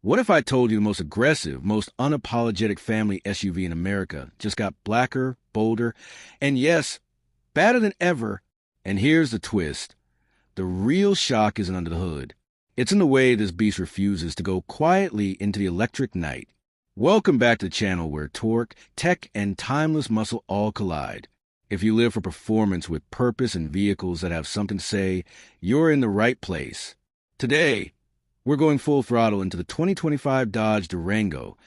What if I told you the most aggressive, most unapologetic family SUV in America just got blacker, bolder, and yes, badder than ever? And here's the twist. The real shock isn't under the hood. It's in the way this beast refuses to go quietly into the electric night. Welcome back to the channel where torque, tech, and timeless muscle all collide. If you live for performance with purpose and vehicles that have something to say, you're in the right place. Today, we're going full throttle into the 2025 Dodge Durango,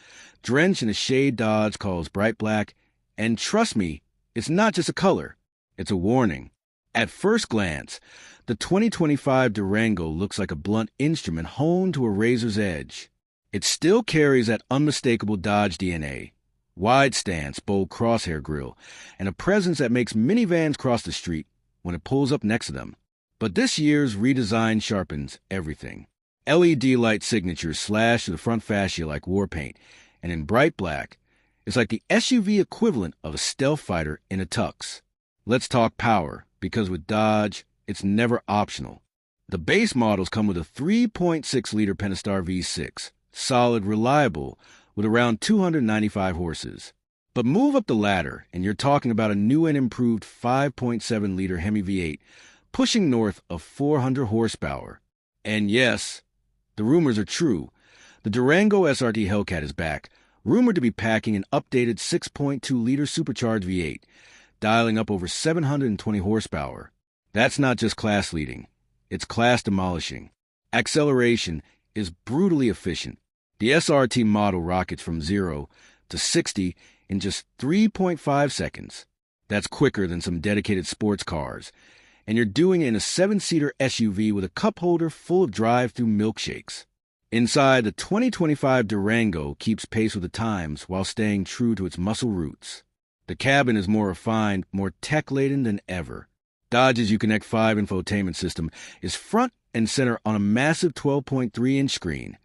drenched in a shade Dodge calls bright black, and trust me, it's not just a color, it's a warning. At first glance, the 2025 Durango looks like a blunt instrument honed to a razor's edge. It still carries that unmistakable Dodge DNA, wide stance, bold crosshair grille, and a presence that makes minivans cross the street when it pulls up next to them. But this year's redesign sharpens everything. LED light signatures slash to the front fascia like war paint, and in bright black, it's like the SUV equivalent of a stealth fighter in a tux. Let's talk power, because with Dodge, it's never optional. The base models come with a 3.6-liter Pentastar V6, solid, reliable, with around 295 horses. But move up the ladder, and you're talking about a new and improved 5.7-liter Hemi V8, pushing north of 400 horsepower. And yes, the rumors are true. The Durango SRT Hellcat is back, rumored to be packing an updated 6.2-liter supercharged V8, dialing up over 720 horsepower. That's not just class-leading, it's class-demolishing. Acceleration is brutally efficient. The SRT model rockets from 0 to 60 in just 3.5 seconds. That's quicker than some dedicated sports cars. And you're doing it in a 7-seater SUV with a cup holder full of drive-through milkshakes. Inside, the 2025 Durango keeps pace with the times while staying true to its muscle roots. The cabin is more refined, more tech-laden than ever. Dodge's uconnect 5 infotainment system is front and center on a massive 12.3-inch screen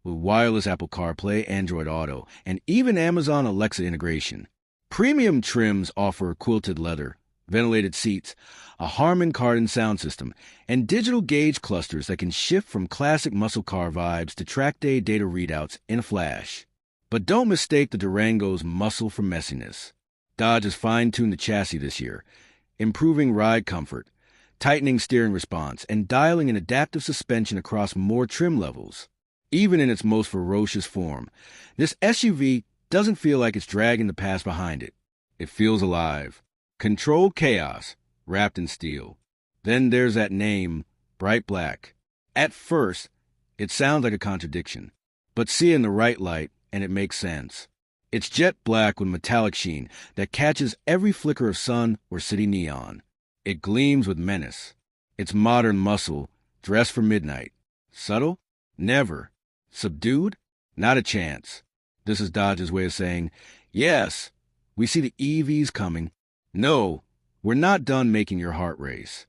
with wireless Apple CarPlay, Android Auto, and even Amazon Alexa integration. Premium trims offer quilted leather, ventilated seats, a Harman Kardon sound system, and digital gauge clusters that can shift from classic muscle car vibes to track day data readouts in a flash. But don't mistake the Durango's muscle for messiness. Dodge has fine-tuned the chassis this year, improving ride comfort, tightening steering response, and dialing in adaptive suspension across more trim levels. Even in its most ferocious form, this SUV doesn't feel like it's dragging the past behind it. It feels alive. Controlled chaos, wrapped in steel. Then there's that name, bright black. At first, it sounds like a contradiction, but see it in the right light and it makes sense. It's jet black with metallic sheen that catches every flicker of sun or city neon. It gleams with menace. It's modern muscle, dressed for midnight. Subtle? Never. Subdued? Not a chance. This is Dodge's way of saying, yes, we see the EVs coming. No, we're not done making your heart race.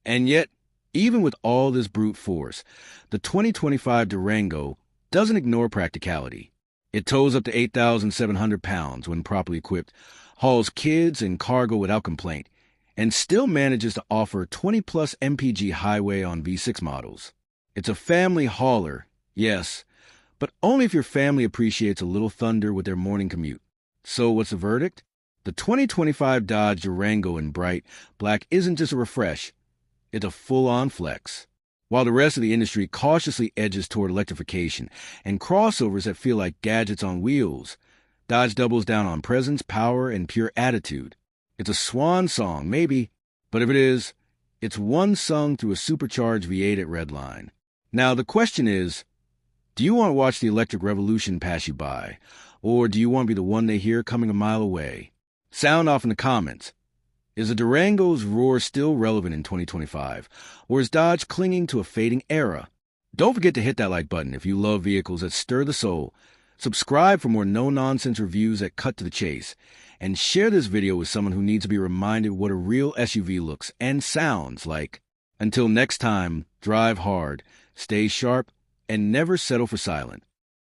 And yet, even with all this brute force, the 2025 Durango doesn't ignore practicality. It tows up to 8,700 pounds when properly equipped, hauls kids and cargo without complaint, and still manages to offer 20-plus mpg highway on V6 models. It's a family hauler, yes, but only if your family appreciates a little thunder with their morning commute. So what's the verdict? The 2025 Dodge Durango in bright black isn't just a refresh, it's a full-on flex. While the rest of the industry cautiously edges toward electrification and crossovers that feel like gadgets on wheels, Dodge doubles down on presence, power, and pure attitude. It's a swan song, maybe, but if it is, it's one sung through a supercharged V8 at Redline. Now, the question is, do you want to watch the electric revolution pass you by, or do you want to be the one they hear coming a mile away? Sound off in the comments. Is the Durango's roar still relevant in 2025, or is Dodge clinging to a fading era? Don't forget to hit that like button if you love vehicles that stir the soul. Subscribe for more no-nonsense reviews that cut to the chase, and share this video with someone who needs to be reminded what a real SUV looks and sounds like. Until next time, drive hard, stay sharp, and never settle for silent.